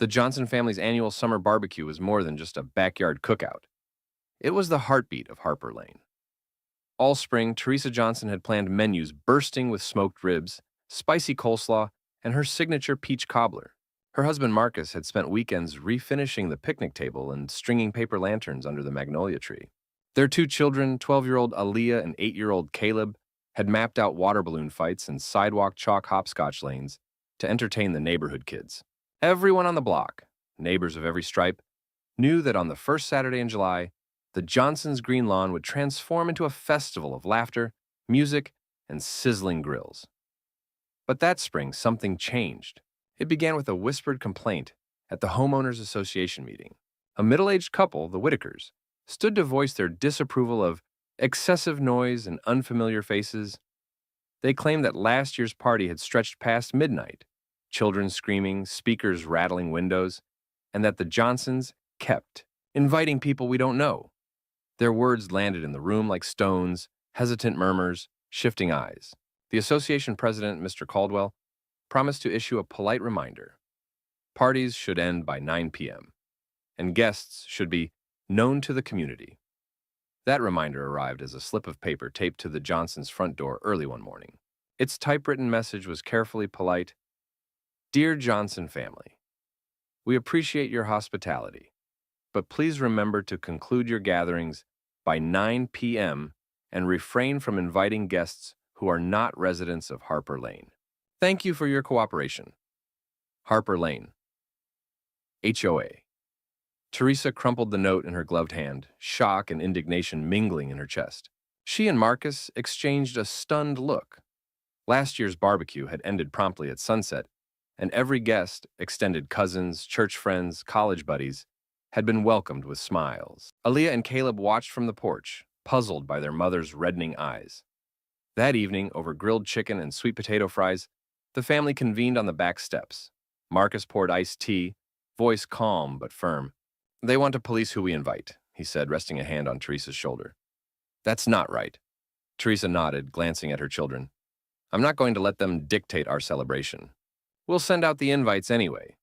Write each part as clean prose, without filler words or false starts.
The Johnson family's annual summer barbecue was more than just a backyard cookout. It was the heartbeat of Harper Lane. All spring, Teresa Johnson had planned menus bursting with smoked ribs, spicy coleslaw, and her signature peach cobbler. Her husband Marcus had spent weekends refinishing the picnic table and stringing paper lanterns under the magnolia tree. Their two children, 12-year-old Aaliyah and 8-year-old Caleb, had mapped out water balloon fights and sidewalk chalk hopscotch lanes to entertain the neighborhood kids. Everyone on the block, neighbors of every stripe, knew that on the first Saturday in July, the Johnsons' green lawn would transform into a festival of laughter, music, and sizzling grills. But that spring, something changed. It began with a whispered complaint at the Homeowners Association meeting. A middle-aged couple, the Whitakers, stood to voice their disapproval of excessive noise and unfamiliar faces. They claimed that last year's party had stretched past midnight, children screaming, speakers rattling windows, and that the Johnsons kept inviting people we don't know. Their words landed in the room like stones, hesitant murmurs, shifting eyes. The association president, Mr. Caldwell, promised to issue a polite reminder. Parties should end by 9 p.m., and guests should be known to the community. That reminder arrived as a slip of paper taped to the Johnsons' front door early one morning. Its typewritten message was carefully polite. Dear Johnson family, we appreciate your hospitality, but please remember to conclude your gatherings by 9 p.m. and refrain from inviting guests who are not residents of Harper Lane. Thank you for your cooperation. Harper Lane. HOA. Teresa crumpled the note in her gloved hand, shock and indignation mingling in her chest. She and Marcus exchanged a stunned look. Last year's barbecue had ended promptly at sunset, and every guest, extended cousins, church friends, college buddies, had been welcomed with smiles. Aaliyah and Caleb watched from the porch, puzzled by their mother's reddening eyes. That evening, over grilled chicken and sweet potato fries, the family convened on the back steps. Marcus poured iced tea, voice calm but firm. They want to police who we invite, he said, resting a hand on Teresa's shoulder. That's not right. Teresa nodded, glancing at her children. I'm not going to let them dictate our celebration. We'll send out the invites anyway,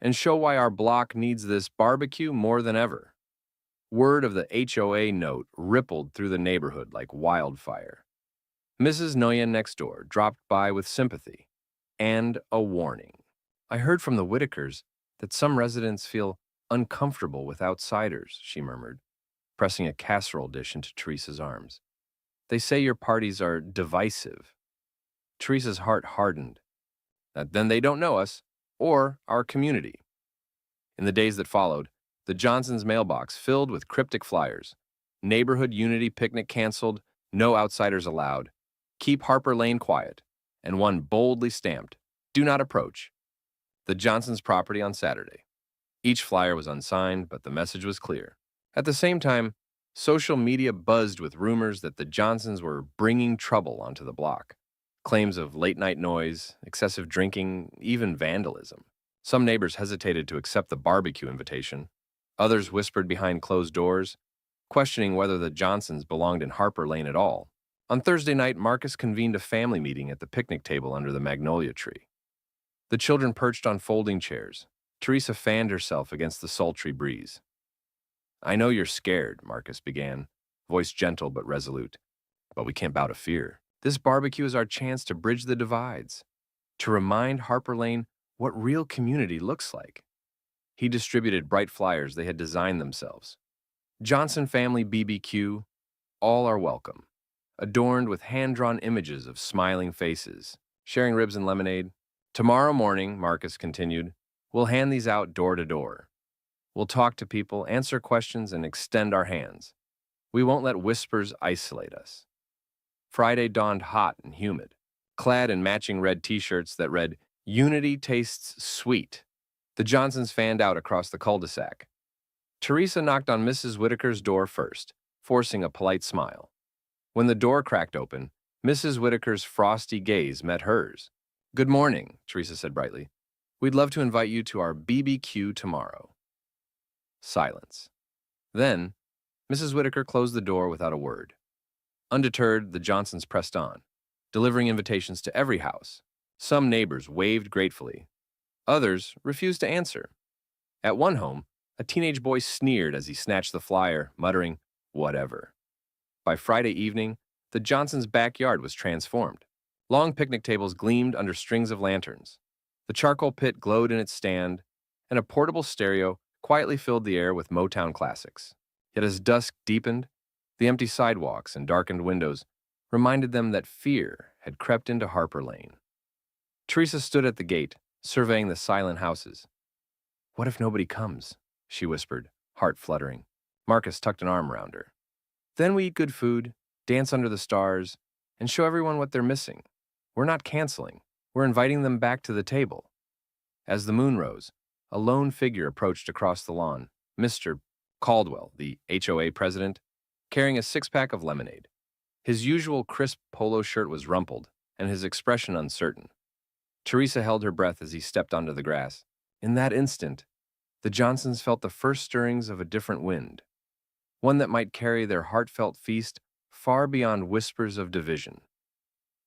and show why our block needs this barbecue more than ever. Word of the HOA note rippled through the neighborhood like wildfire. Mrs. Noyen next door dropped by with sympathy and a warning. I heard from the Whitakers that some residents feel uncomfortable with outsiders, she murmured, pressing a casserole dish into Teresa's arms. They say your parties are divisive. Teresa's heart hardened. Then they don't know us or our community. In the days that followed, the Johnsons' mailbox filled with cryptic flyers. Neighborhood unity picnic canceled, no outsiders allowed. Keep Harper Lane quiet, and one boldly stamped, do not approach. The Johnsons' property on Saturday. Each flyer was unsigned, but the message was clear. At the same time, social media buzzed with rumors that the Johnsons were bringing trouble onto the block. Claims of late-night noise, excessive drinking, even vandalism. Some neighbors hesitated to accept the barbecue invitation. Others whispered behind closed doors, questioning whether the Johnsons belonged in Harper Lane at all. On Thursday night, Marcus convened a family meeting at the picnic table under the magnolia tree. The children perched on folding chairs. Teresa fanned herself against the sultry breeze. I know you're scared, Marcus began, voice gentle but resolute, but we can't bow to fear. This barbecue is our chance to bridge the divides, to remind Harper Lane what real community looks like. He distributed bright flyers they had designed themselves. Johnson Family BBQ, all are welcome, adorned with hand-drawn images of smiling faces, sharing ribs and lemonade. Tomorrow morning, Marcus continued, we'll hand these out door to door. We'll talk to people, answer questions, and extend our hands. We won't let whispers isolate us. Friday dawned hot and humid, clad in matching red t-shirts that read, Unity tastes sweet. The Johnsons fanned out across the cul-de-sac. Teresa knocked on Mrs. Whitaker's door first, forcing a polite smile. When the door cracked open, Mrs. Whitaker's frosty gaze met hers. Good morning, Teresa said brightly. We'd love to invite you to our BBQ tomorrow. Silence. Then, Mrs. Whitaker closed the door without a word. Undeterred, the Johnsons pressed on, delivering invitations to every house. Some neighbors waved gratefully. Others refused to answer. At one home, a teenage boy sneered as he snatched the flyer, muttering, "Whatever." By Friday evening, the Johnsons' backyard was transformed. Long picnic tables gleamed under strings of lanterns. The charcoal pit glowed in its stand, and a portable stereo quietly filled the air with Motown classics. Yet as dusk deepened, the empty sidewalks and darkened windows reminded them that fear had crept into Harper Lane. Teresa stood at the gate, surveying the silent houses. "What if nobody comes?" she whispered, heart fluttering. Marcus tucked an arm around her. "Then we eat good food, dance under the stars, and show everyone what they're missing. We're not canceling. We're inviting them back to the table." As the moon rose, a lone figure approached across the lawn, Mr. Caldwell, the HOA president, carrying a six-pack of lemonade. His usual crisp polo shirt was rumpled, and his expression uncertain. Teresa held her breath as he stepped onto the grass. In that instant, the Johnsons felt the first stirrings of a different wind, one that might carry their heartfelt feast far beyond whispers of division.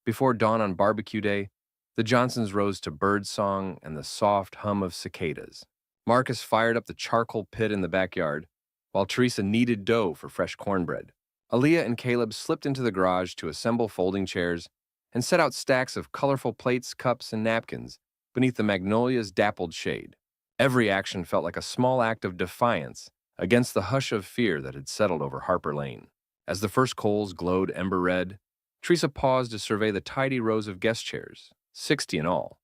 Before dawn on barbecue day, the Johnsons rose to bird song and the soft hum of cicadas. Marcus fired up the charcoal pit in the backyard, while Teresa kneaded dough for fresh cornbread. Aaliyah and Caleb slipped into the garage to assemble folding chairs and set out stacks of colorful plates, cups, and napkins beneath the magnolia's dappled shade. Every action felt like a small act of defiance against the hush of fear that had settled over Harper Lane. As the first coals glowed ember red, Teresa paused to survey the tidy rows of guest chairs, 60 in all,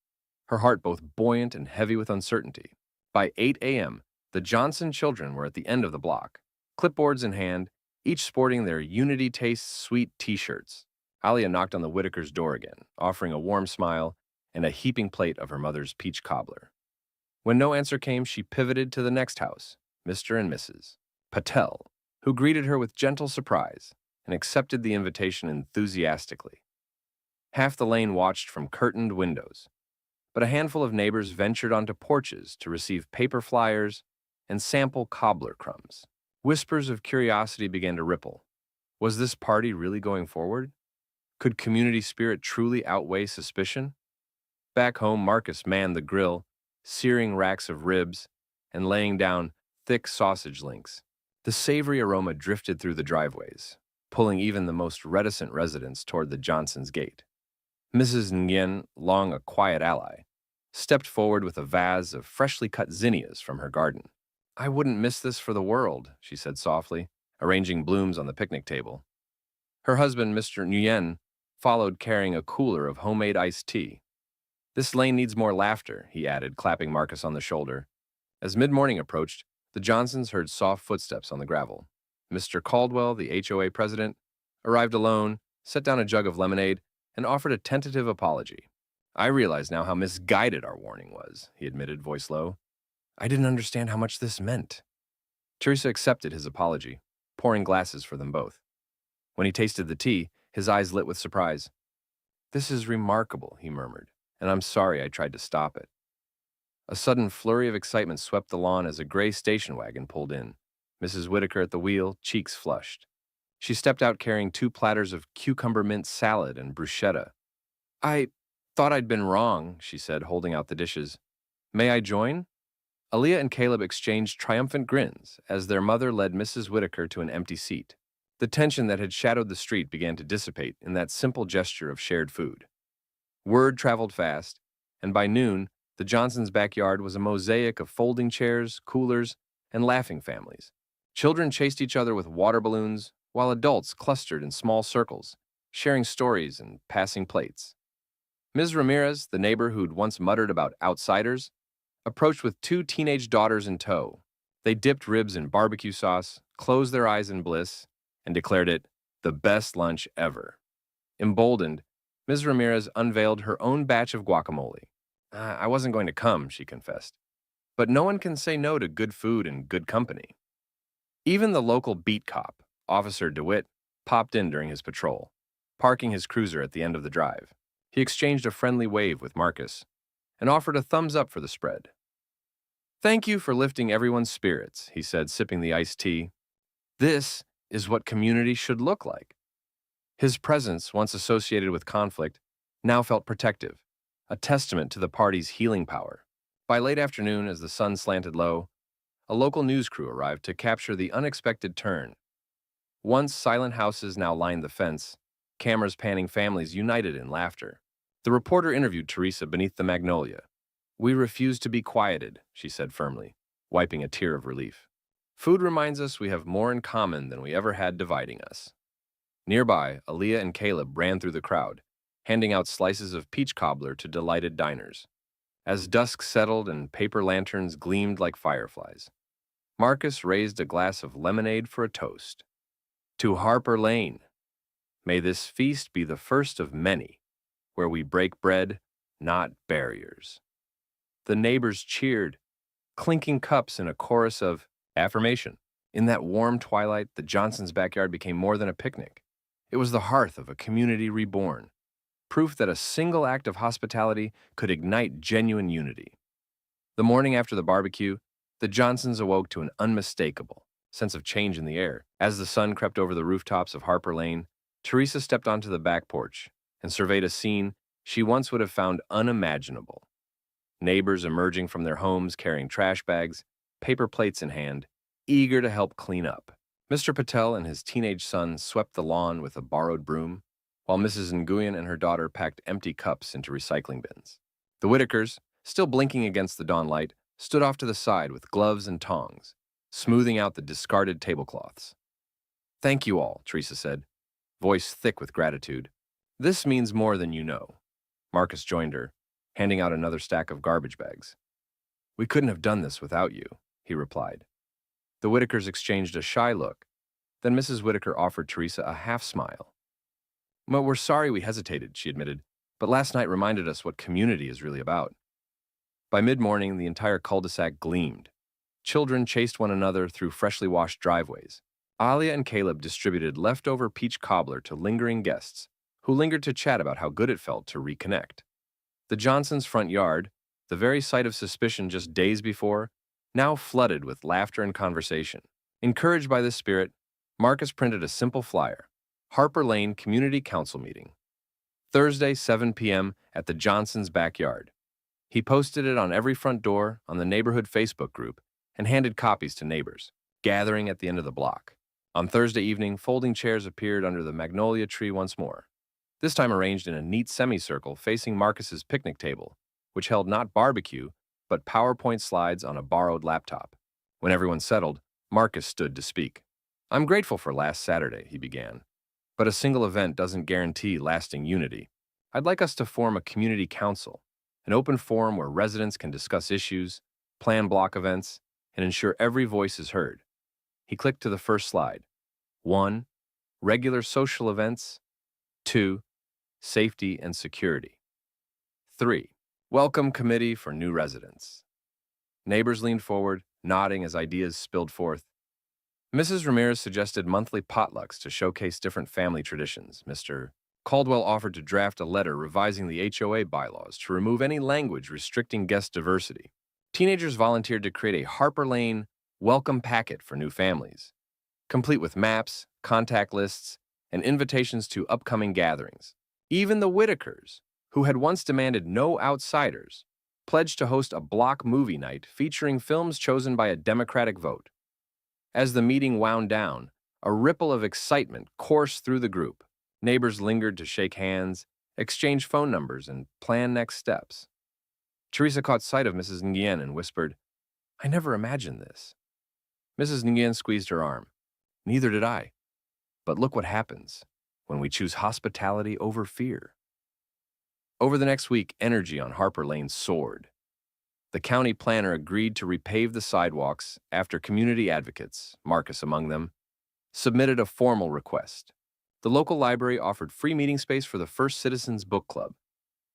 her heart both buoyant and heavy with uncertainty. By 8 a.m., the Johnson children were at the end of the block, clipboards in hand, each sporting their Unity Tastes sweet t-shirts. Alia knocked on the Whitakers' door again, offering a warm smile and a heaping plate of her mother's peach cobbler. When no answer came, she pivoted to the next house, Mr. and Mrs. Patel, who greeted her with gentle surprise and accepted the invitation enthusiastically. Half the lane watched from curtained windows, but a handful of neighbors ventured onto porches to receive paper flyers and sample cobbler crumbs. Whispers of curiosity began to ripple. Was this party really going forward? Could community spirit truly outweigh suspicion? Back home, Marcus manned the grill, searing racks of ribs and laying down thick sausage links. The savory aroma drifted through the driveways, pulling even the most reticent residents toward the Johnsons' gate. Mrs. Nguyen, long a quiet ally, stepped forward with a vase of freshly cut zinnias from her garden. "I wouldn't miss this for the world," she said softly, arranging blooms on the picnic table. Her husband, Mr. Nguyen, followed carrying a cooler of homemade iced tea. "This lane needs more laughter," he added, clapping Marcus on the shoulder. As mid-morning approached, the Johnsons heard soft footsteps on the gravel. Mr. Caldwell, the HOA president, arrived alone, set down a jug of lemonade, and offered a tentative apology. "I realize now how misguided our warning was," he admitted, voice low. "I didn't understand how much this meant." Teresa accepted his apology, pouring glasses for them both. When he tasted the tea, his eyes lit with surprise. "This is remarkable," he murmured, "and I'm sorry I tried to stop it." A sudden flurry of excitement swept the lawn as a gray station wagon pulled in, Mrs. Whitaker at the wheel, cheeks flushed. She stepped out carrying 2 platters of cucumber mint salad and bruschetta. "I thought I'd been wrong," she said, holding out the dishes. "May I join?" Aaliyah and Caleb exchanged triumphant grins as their mother led Mrs. Whitaker to an empty seat. The tension that had shadowed the street began to dissipate in that simple gesture of shared food. Word traveled fast, and by noon, the Johnsons' backyard was a mosaic of folding chairs, coolers, and laughing families. Children chased each other with water balloons, while adults clustered in small circles, sharing stories and passing plates. Ms. Ramirez, the neighbor who'd once muttered about outsiders, approached with 2 teenage daughters in tow. They dipped ribs in barbecue sauce, closed their eyes in bliss, and declared it the best lunch ever. Emboldened, Ms. Ramirez unveiled her own batch of guacamole. "I wasn't going to come," she confessed. But no one can say no to good food and good company. Even the local beat cop, Officer DeWitt, popped in during his patrol, parking his cruiser at the end of the drive. He exchanged a friendly wave with Marcus and offered a thumbs up for the spread. "Thank you for lifting everyone's spirits," he said, sipping the iced tea. "This is what community should look like." His presence, once associated with conflict, now felt protective, a testament to the party's healing power. By late afternoon, as the sun slanted low, A local news crew arrived to capture the unexpected turn. Once silent houses now lined the fence, cameras panning families united in laughter. The reporter interviewed Teresa beneath the magnolia. "We refuse to be quieted," she said firmly, wiping a tear of relief. "Food reminds us we have more in common than we ever had dividing us." Nearby, Aaliyah and Caleb ran through the crowd, handing out slices of peach cobbler to delighted diners. As dusk settled and paper lanterns gleamed like fireflies, Marcus raised a glass of lemonade for a toast. "To Harper Lane. May this feast be the first of many, where we break bread, not barriers." The neighbors cheered, clinking cups in a chorus of affirmation. In that warm twilight, the Johnsons' backyard became more than a picnic. It was the hearth of a community reborn, proof that a single act of hospitality could ignite genuine unity. The morning after the barbecue, the Johnsons awoke to an unmistakable sense of change in the air. As the sun crept over the rooftops of Harper Lane, Teresa stepped onto the back porch and surveyed a scene she once would have found unimaginable. Neighbors emerging from their homes carrying trash bags, paper plates in hand, eager to help clean up. Mr. Patel and his teenage son swept the lawn with a borrowed broom, while Mrs. Nguyen and her daughter packed empty cups into recycling bins. The Whitakers, still blinking against the dawn light, stood off to the side with gloves and tongs, smoothing out the discarded tablecloths. "Thank you all," Teresa said, voice thick with gratitude. "This means more than you know." Marcus joined her, handing out another stack of garbage bags. "We couldn't have done this without you," he replied. The Whitakers exchanged a shy look. Then Mrs. Whitaker offered Teresa a half-smile. "Well, we're sorry we hesitated," she admitted, "but last night reminded us what community is really about." By mid-morning, the entire cul-de-sac gleamed. Children chased one another through freshly washed driveways. Alia and Caleb distributed leftover peach cobbler to lingering guests, who lingered to chat about how good it felt to reconnect. The Johnsons' front yard, the very site of suspicion just days before, now flooded with laughter and conversation. Encouraged by this spirit, Marcus printed a simple flyer: Harper Lane Community Council Meeting, Thursday, 7 p.m. at the Johnsons' backyard. He posted it on every front door, on the neighborhood Facebook group, and handed copies to neighbors, gathering at the end of the block. On Thursday evening, folding chairs appeared under the magnolia tree once more, this time arranged in a neat semicircle facing Marcus's picnic table, which held not barbecue, but PowerPoint slides on a borrowed laptop. When everyone settled, Marcus stood to speak. "I'm grateful for last Saturday," he began, "but a single event doesn't guarantee lasting unity. I'd like us to form a community council, an open forum where residents can discuss issues, plan block events, and ensure every voice is heard." He clicked to the first slide. 1. Regular social events. 2. Safety and security. 3. Welcome committee for new residents. Neighbors leaned forward, nodding as ideas spilled forth. Mrs. Ramirez suggested monthly potlucks to showcase different family traditions. Mr. Caldwell offered to draft a letter revising the HOA bylaws to remove any language restricting guest diversity. Teenagers volunteered to create a Harper Lane welcome packet for new families, complete with maps, contact lists, and invitations to upcoming gatherings. Even the Whitakers, who had once demanded no outsiders, pledged to host a block movie night featuring films chosen by a democratic vote. As the meeting wound down, a ripple of excitement coursed through the group. Neighbors lingered to shake hands, exchange phone numbers, and plan next steps. Teresa caught sight of Mrs. Nguyen and whispered, "I never imagined this." Mrs. Nguyen squeezed her arm. "Neither did I. But look what happens when we choose hospitality over fear." Over the next week, energy on Harper Lane soared. The county planner agreed to repave the sidewalks after community advocates, Marcus among them, submitted a formal request. The local library offered free meeting space for the First Citizens Book Club,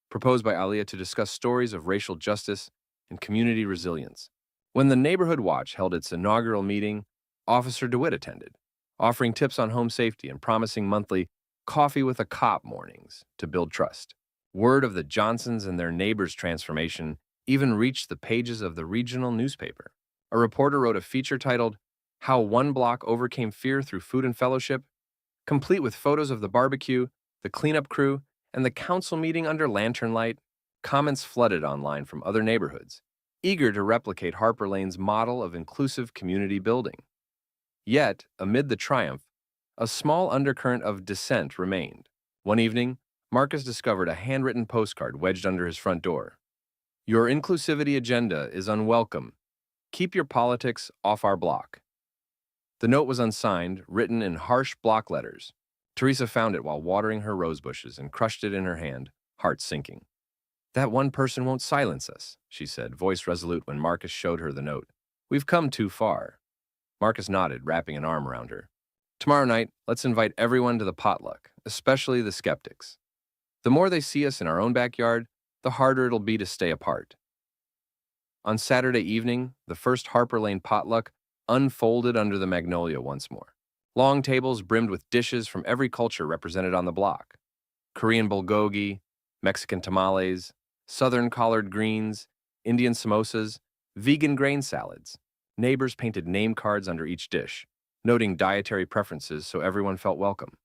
proposed by Alia to discuss stories of racial justice and community resilience. When the Neighborhood Watch held its inaugural meeting, Officer DeWitt attended, offering tips on home safety and promising monthly coffee with a cop mornings to build trust. Word of the Johnsons and their neighbors' transformation even reached the pages of the regional newspaper. A reporter wrote a feature titled, "How One Block Overcame Fear Through Food and Fellowship," complete with photos of the barbecue, the cleanup crew, and the council meeting under lantern light. Comments flooded online from other neighborhoods, eager to replicate Harper Lane's model of inclusive community building. Yet, amid the triumph, a small undercurrent of dissent remained. One evening, Marcus discovered a handwritten postcard wedged under his front door. "Your inclusivity agenda is unwelcome. Keep your politics off our block." The note was unsigned, written in harsh block letters. Teresa found it while watering her rose bushes and crushed it in her hand, heart sinking. "That one person won't silence us," she said, voice resolute when Marcus showed her the note. "We've come too far." Marcus nodded, wrapping an arm around her. "Tomorrow night, let's invite everyone to the potluck, especially the skeptics. The more they see us in our own backyard, the harder it'll be to stay apart." On Saturday evening, the first Harper Lane potluck unfolded under the magnolia once more. Long tables brimmed with dishes from every culture represented on the block. Korean bulgogi, Mexican tamales, Southern collard greens, Indian samosas, vegan grain salads. Neighbors painted name cards under each dish, noting dietary preferences so everyone felt welcome.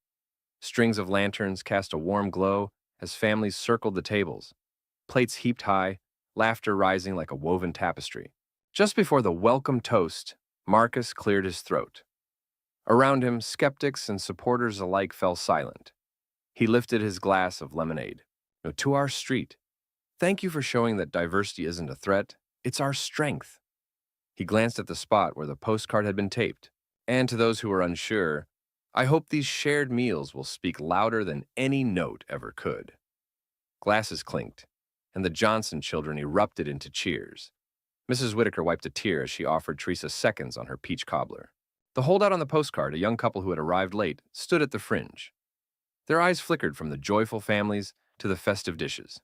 Strings of lanterns cast a warm glow as families circled the tables, plates heaped high, laughter rising like a woven tapestry. Just before the welcome toast, Marcus cleared his throat. Around him, skeptics and supporters alike fell silent. He lifted his glass of lemonade. "No, to our street. Thank you for showing that diversity isn't a threat, it's our strength." He glanced at the spot where the postcard had been taped. "And to those who are unsure, I hope these shared meals will speak louder than any note ever could." Glasses clinked, and the Johnson children erupted into cheers. Mrs. Whitaker wiped a tear as she offered Teresa seconds on her peach cobbler. The holdout on the postcard, a young couple who had arrived late, stood at the fringe. Their eyes flickered from the joyful families to the festive dishes.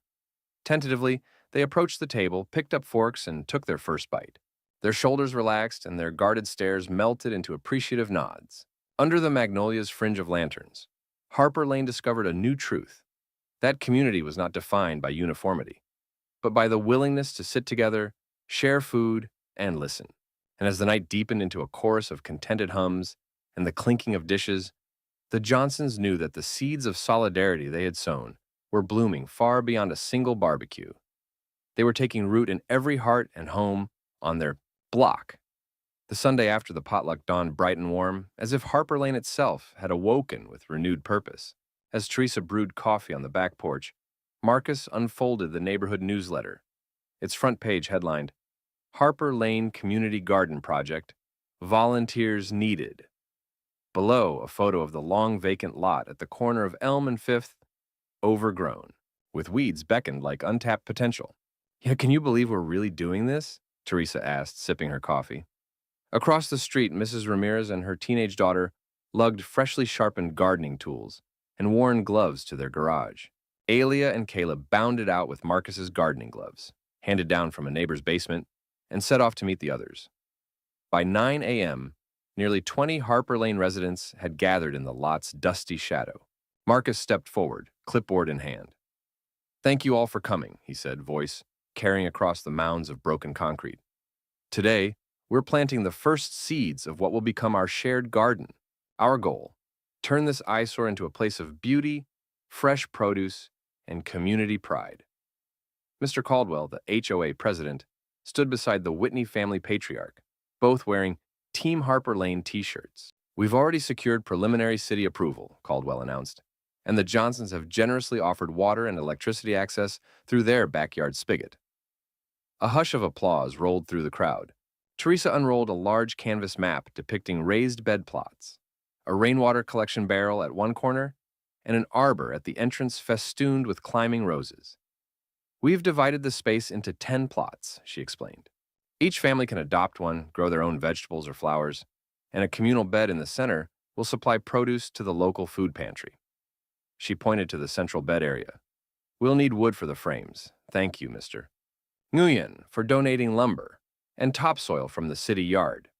Tentatively, they approached the table, picked up forks, and took their first bite. Their shoulders relaxed, and their guarded stares melted into appreciative nods. Under the magnolia's fringe of lanterns, Harper Lane discovered a new truth. That community was not defined by uniformity, but by the willingness to sit together, share food, and listen. And as the night deepened into a chorus of contented hums and the clinking of dishes, the Johnsons knew that the seeds of solidarity they had sown were blooming far beyond a single barbecue. They were taking root in every heart and home on their block. The Sunday after the potluck dawned bright and warm, as if Harper Lane itself had awoken with renewed purpose. As Teresa brewed coffee on the back porch, Marcus unfolded the neighborhood newsletter. Its front page headlined, "Harper Lane Community Garden Project, Volunteers Needed." Below, a photo of the long vacant lot at the corner of Elm and Fifth, overgrown, with weeds beckoned like untapped potential. "Yeah, can you believe we're really doing this?" Teresa asked, sipping her coffee. Across the street, Mrs. Ramirez and her teenage daughter lugged freshly sharpened gardening tools and worn gloves to their garage. Alia and Caleb bounded out with Marcus's gardening gloves, handed down from a neighbor's basement, and set off to meet the others. By 9 a.m., nearly 20 Harper Lane residents had gathered in the lot's dusty shadow. Marcus stepped forward, clipboard in hand. "Thank you all for coming," he said, voice carrying across the mounds of broken concrete. "Today, we're planting the first seeds of what will become our shared garden. Our goal, turn this eyesore into a place of beauty, fresh produce, and community pride." Mr. Caldwell, the HOA president, stood beside the Whitney family patriarch, both wearing Team Harper Lane t-shirts. "We've already secured preliminary city approval," Caldwell announced, "and the Johnsons have generously offered water and electricity access through their backyard spigot." A hush of applause rolled through the crowd. Teresa unrolled a large canvas map depicting raised bed plots, a rainwater collection barrel at one corner, and an arbor at the entrance festooned with climbing roses. "We've divided the space into 10 plots," she explained. "Each family can adopt one, grow their own vegetables or flowers, and a communal bed in the center will supply produce to the local food pantry." She pointed to the central bed area. "We'll need wood for the frames. Thank you, Mr. Nguyen, for donating lumber and topsoil from the city yard.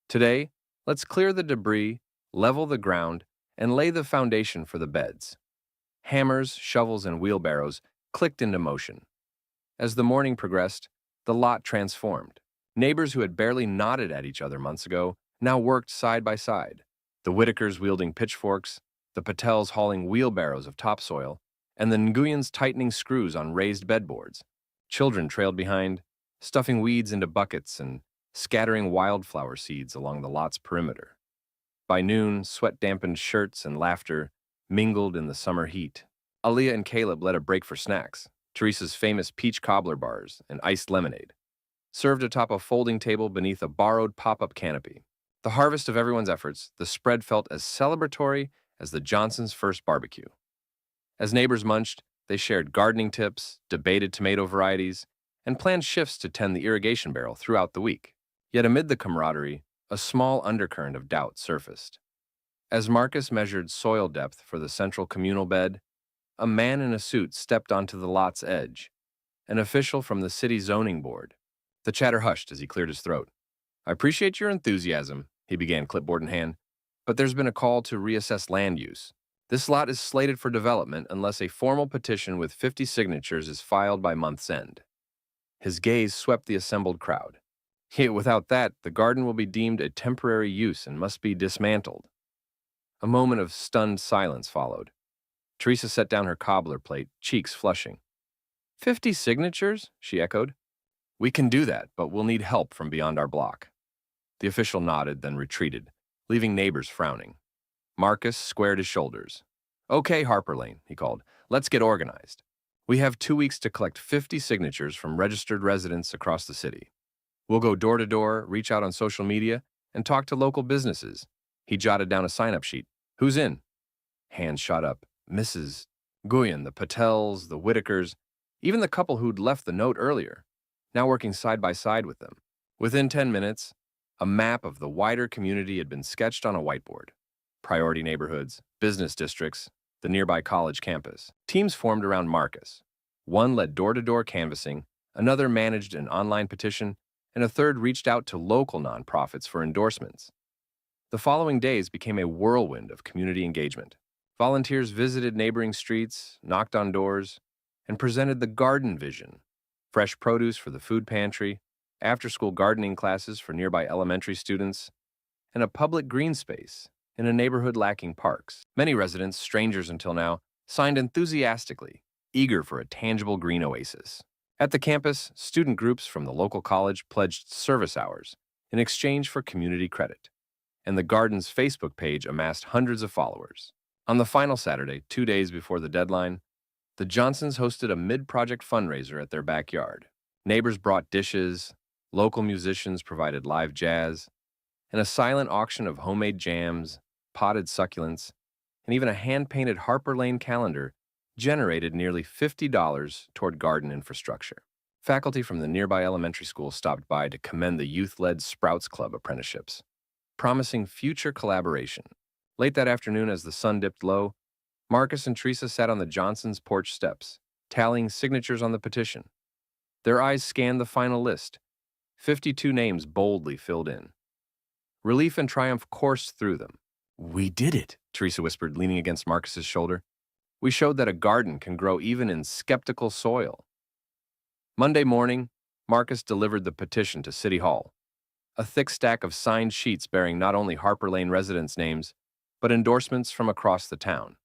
Today, let's clear the debris, level the ground, and lay the foundation for the beds." Hammers, shovels, and wheelbarrows clicked into motion. As the morning progressed, the lot transformed. Neighbors who had barely nodded at each other months ago now worked side by side, the Whitakers wielding pitchforks, the Patels hauling wheelbarrows of topsoil, and the Nguyens tightening screws on raised bedboards. Children trailed behind, stuffing weeds into buckets and scattering wildflower seeds along the lot's perimeter. By noon, sweat-dampened shirts and laughter mingled in the summer heat. Aaliyah and Caleb led a break for snacks, Teresa's famous peach cobbler bars and iced lemonade, served atop a folding table beneath a borrowed pop-up canopy. The harvest of everyone's efforts, the spread felt as celebratory as the Johnsons' first barbecue. As neighbors munched, they shared gardening tips, debated tomato varieties, and planned shifts to tend the irrigation barrel throughout the week. Yet amid the camaraderie, a small undercurrent of doubt surfaced. As Marcus measured soil depth for the central communal bed, a man in a suit stepped onto the lot's edge, an official from the city zoning board. The chatter hushed as he cleared his throat. "I appreciate your enthusiasm," he began, clipboard in hand, "but there's been a call to reassess land use. This lot is slated for development unless a formal petition with 50 signatures is filed by month's end." His gaze swept the assembled crowd. Without that, the garden will be deemed a temporary use and must be dismantled. A moment of stunned silence followed. Teresa set down her cobbler plate, cheeks flushing. 50 signatures? She echoed. "We can do that, but we'll need help from beyond our block." The official nodded, then retreated, leaving neighbors frowning. Marcus squared his shoulders. "Okay, Harper Lane," he called. "Let's get organized. We have 2 weeks to collect 50 signatures from registered residents across the city. We'll go door to door, reach out on social media, and talk to local businesses." He jotted down a sign-up sheet. "Who's in?" Hands shot up. Mrs. Guyan, the Patels, the Whitakers, even the couple who'd left the note earlier, now working side by side with them. Within 10 minutes, a map of the wider community had been sketched on a whiteboard. Priority neighborhoods, business districts, the nearby college campus. Teams formed around Marcus. One led door-to-door canvassing, another managed an online petition, and a third reached out to local nonprofits for endorsements. The following days became a whirlwind of community engagement. Volunteers visited neighboring streets, knocked on doors, and presented the garden vision: fresh produce for the food pantry, after-school gardening classes for nearby elementary students, and a public green space in a neighborhood lacking parks. Many residents, strangers until now, signed enthusiastically, eager for a tangible green oasis. At the campus, student groups from the local college pledged service hours in exchange for community credit, and the garden's Facebook page amassed hundreds of followers. On the final Saturday, 2 days before the deadline, the Johnsons hosted a mid-project fundraiser at their backyard. Neighbors brought dishes, local musicians provided live jazz, and a silent auction of homemade jams, potted succulents, and even a hand-painted Harper Lane calendar generated nearly $50 toward garden infrastructure. Faculty from the nearby elementary school stopped by to commend the youth-led Sprouts Club apprenticeships, promising future collaboration. Late that afternoon, as the sun dipped low, Marcus and Teresa sat on the Johnsons' porch steps, tallying signatures on the petition. Their eyes scanned the final list, 52 names boldly filled in. Relief and triumph coursed through them. "We did it," Teresa whispered, leaning against Marcus's shoulder. "We showed that a garden can grow even in skeptical soil." Monday morning, Marcus delivered the petition to City Hall, a thick stack of signed sheets bearing not only Harper Lane residents' names, but endorsements from across the town.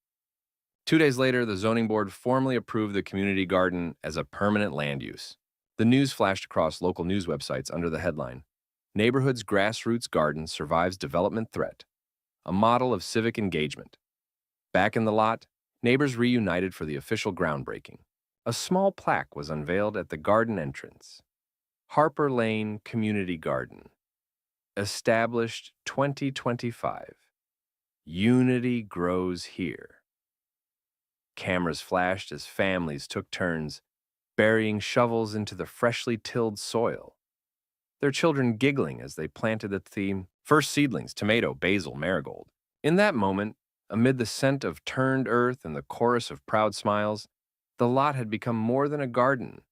2 days later, the zoning board formally approved the community garden as a permanent land use. The news flashed across local news websites under the headline, "Neighborhood's Grassroots Garden Survives Development Threat," a model of civic engagement. Back in the lot, neighbors reunited for the official groundbreaking. A small plaque was unveiled at the garden entrance. Harper Lane Community Garden. Established 2025. Unity grows here. Cameras flashed as families took turns, burying shovels into the freshly tilled soil, their children giggling as they planted the theme, first seedlings, tomato, basil, marigold. In that moment, amid the scent of turned earth and the chorus of proud smiles, the lot had become more than a garden.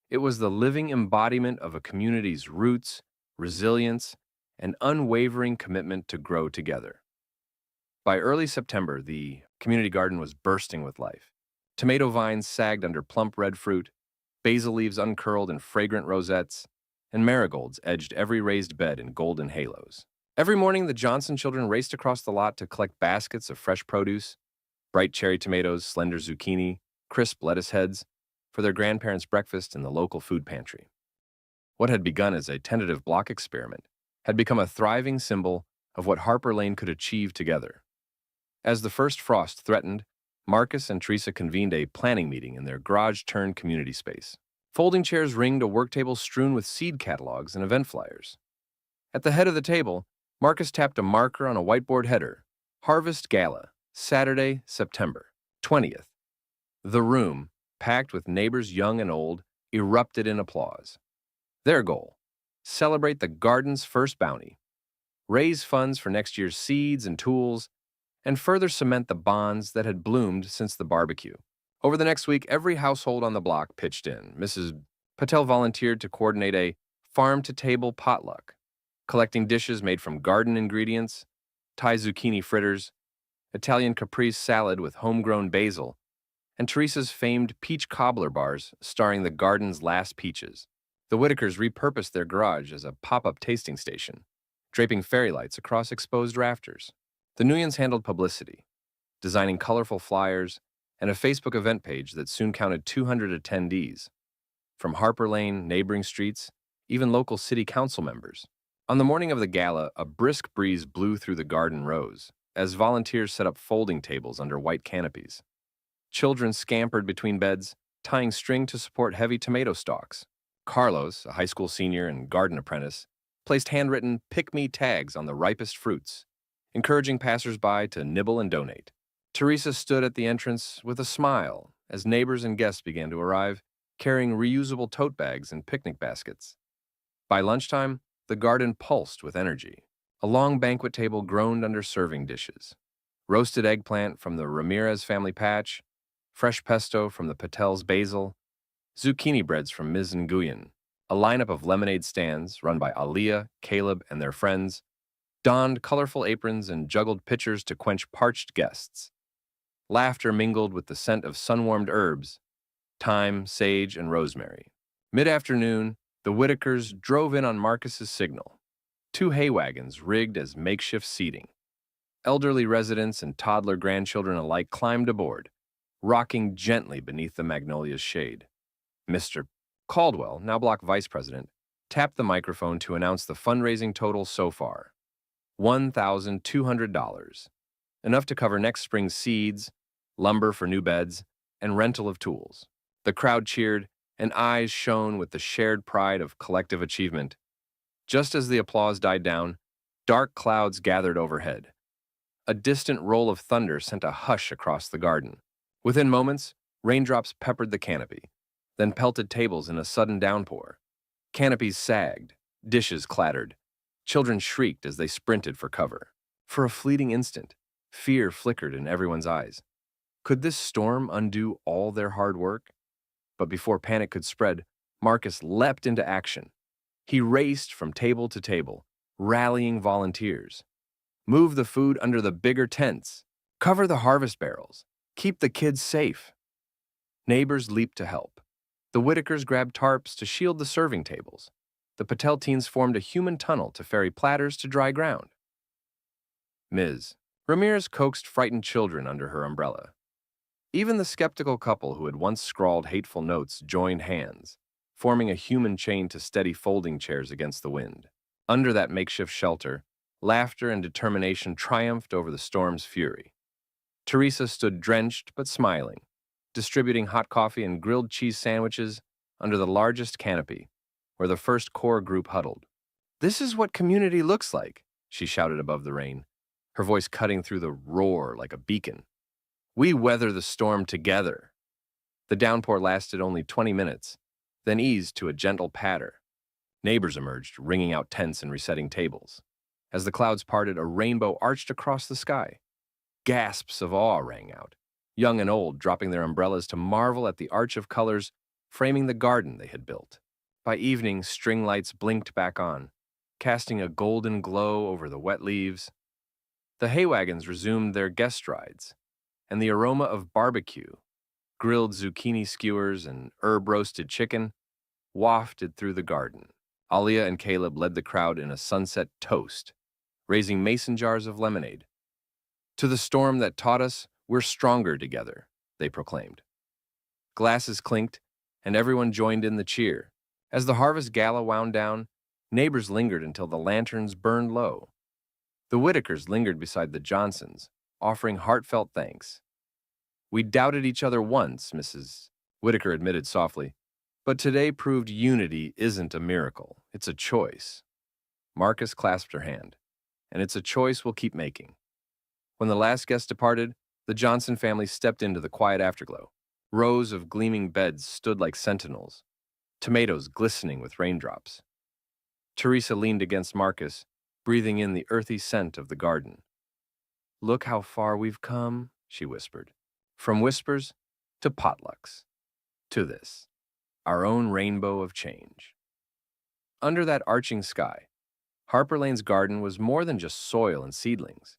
It was the living embodiment of a community's roots, resilience, and unwavering commitment to grow together. By early September, the community garden was bursting with life. Tomato vines sagged under plump red fruit, basil leaves uncurled in fragrant rosettes, and marigolds edged every raised bed in golden halos. Every morning, the Johnson children raced across the lot to collect baskets of fresh produce, bright cherry tomatoes, slender zucchini, crisp lettuce heads, for their grandparents' breakfast in the local food pantry. What had begun as a tentative block experiment had become a thriving symbol of what Harper Lane could achieve together. As the first frost threatened, Marcus and Teresa convened a planning meeting in their garage-turned community space. Folding chairs ringed a work table strewn with seed catalogs and event flyers. At the head of the table, Marcus tapped a marker on a whiteboard header: Harvest Gala, Saturday, September 20th. The room, packed with neighbors young and old, erupted in applause. Their goal: celebrate the garden's first bounty, raise funds for next year's seeds and tools, and further cement the bonds that had bloomed since the barbecue. Over the next week, every household on the block pitched in. Mrs. Patel volunteered to coordinate a farm-to-table potluck, collecting dishes made from garden ingredients, Thai zucchini fritters, Italian caprese salad with homegrown basil, and Teresa's famed peach cobbler bars starring the garden's last peaches. The Whitakers repurposed their garage as a pop-up tasting station, draping fairy lights across exposed rafters. The Nguyens handled publicity, designing colorful flyers and a Facebook event page that soon counted 200 attendees, from Harper Lane, neighboring streets, even local city council members. On the morning of the gala, a brisk breeze blew through the garden rows as volunteers set up folding tables under white canopies. Children scampered between beds, tying string to support heavy tomato stalks. Carlos, a high school senior and garden apprentice, placed handwritten "Pick Me" tags on the ripest fruits, encouraging passers-by to nibble and donate. Teresa stood at the entrance with a smile as neighbors and guests began to arrive, carrying reusable tote bags and picnic baskets. By lunchtime, the garden pulsed with energy. A long banquet table groaned under serving dishes. Roasted eggplant from the Ramirez family patch, fresh pesto from the Patel's basil, zucchini breads from Ms. Nguyen. A lineup of lemonade stands, run by Aliyah, Caleb, and their friends, donned colorful aprons and juggled pitchers to quench parched guests. Laughter mingled with the scent of sun-warmed herbs, thyme, sage, and rosemary. Mid-afternoon, the Whitakers drove in on Marcus's signal. 2 hay wagons rigged as makeshift seating. Elderly residents and toddler grandchildren alike climbed aboard, rocking gently beneath the magnolia's shade. Mr. Caldwell, now block vice president, tapped the microphone to announce the fundraising total so far: $1,200, enough to cover next spring's seeds, lumber for new beds, and rental of tools. The crowd cheered, and eyes shone with the shared pride of collective achievement. Just as the applause died down, dark clouds gathered overhead. A distant roll of thunder sent a hush across the garden. Within moments, raindrops peppered the canopy, then pelted tables in a sudden downpour. Canopies sagged, dishes clattered, children shrieked as they sprinted for cover. For a fleeting instant, fear flickered in everyone's eyes. Could this storm undo all their hard work? But before panic could spread, Marcus leapt into action. He raced from table to table, rallying volunteers. Move the food under the bigger tents. Cover the harvest barrels. Keep the kids safe. Neighbors leaped to help. The Whitakers grabbed tarps to shield the serving tables. The Patel teens formed a human tunnel to ferry platters to dry ground. Ms. Ramirez coaxed frightened children under her umbrella. Even the skeptical couple who had once scrawled hateful notes joined hands, forming a human chain to steady folding chairs against the wind. Under that makeshift shelter, laughter and determination triumphed over the storm's fury. Teresa stood drenched but smiling, distributing hot coffee and grilled cheese sandwiches under the largest canopy, where the first core group huddled. "This is what community looks like," she shouted above the rain, her voice cutting through the roar like a beacon. "We weather the storm together." The downpour lasted only 20 minutes, then eased to a gentle patter. Neighbors emerged, ringing out tents and resetting tables. As the clouds parted, a rainbow arched across the sky. Gasps of awe rang out, young and old dropping their umbrellas to marvel at the arch of colors framing the garden they had built. By evening, string lights blinked back on, casting a golden glow over the wet leaves. The hay wagons resumed their guest rides, and the aroma of barbecue, grilled zucchini skewers, and herb-roasted chicken wafted through the garden. Aliyah and Caleb led the crowd in a sunset toast, raising mason jars of lemonade. "To the storm that taught us, we're stronger together," they proclaimed. Glasses clinked, and everyone joined in the cheer. As the harvest gala wound down, neighbors lingered until the lanterns burned low. The Whitakers lingered beside the Johnsons, offering heartfelt thanks. "We doubted each other once," Mrs. Whitaker admitted softly, "but today proved unity isn't a miracle, it's a choice." Marcus clasped her hand. "And it's a choice we'll keep making." When the last guest departed, the Johnson family stepped into the quiet afterglow. Rows of gleaming beds stood like sentinels, tomatoes glistening with raindrops. Teresa leaned against Marcus, breathing in the earthy scent of the garden. "Look how far we've come," she whispered. "From whispers to potlucks, to this, our own rainbow of change." Under that arching sky, Harper Lane's garden was more than just soil and seedlings.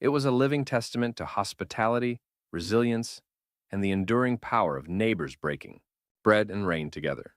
It was a living testament to hospitality, resilience, and the enduring power of neighbors breaking bread and rain together.